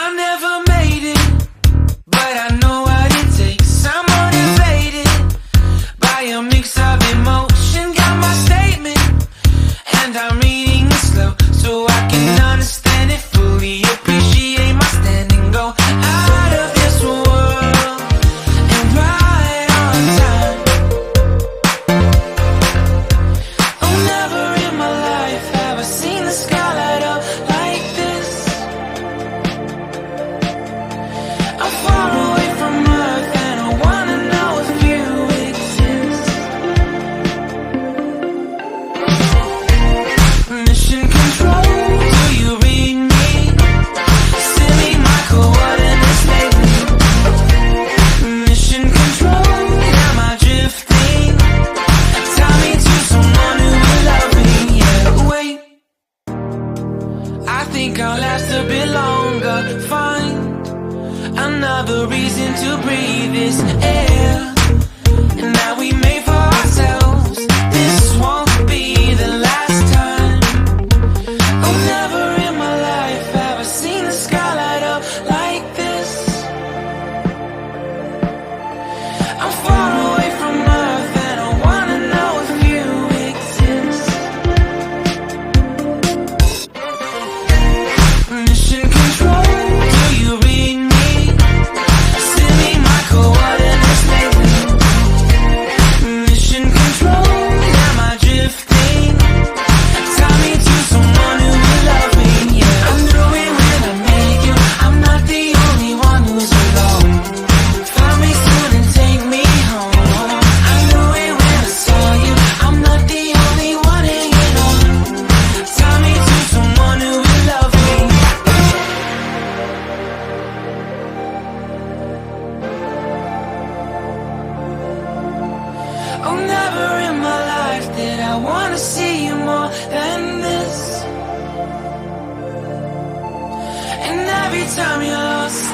I never made it, but I know what it takes. I'm motivated by a mix of emotion. Got my statement, and I'm reading it slow so I can understand it fully. Appreciate my standing, go out of this world and right on time. Oh, never in my life have I seen the sky light up like this. I'm far away from Earth and I wanna know if you exist. Mission control, do you read me? Send me my coordinates lately. Mission control, am I drifting? Tie me to someone who will love me. Yeah, wait, I think I'll last a bit longer. Find another reason to breathe this air, and that we made for ourselves. This won't be the last time. Oh, never in my life have I seen the sky light up like this. I'm far away from Earth and I wanna know if you exist. Mission control, do you read me? Send me my coordinates lately. Mission control, am I drifting? Tie me to someone who will love me. Yeah, I knew it when I met you. I'm not the only one who's alone. Find me soon and take me home. I knew it when I saw you. I'm not the only one hanging on. Tie me to someone who will love me. Oh, never in my life did I wanna see you more than this. And every time you're lost,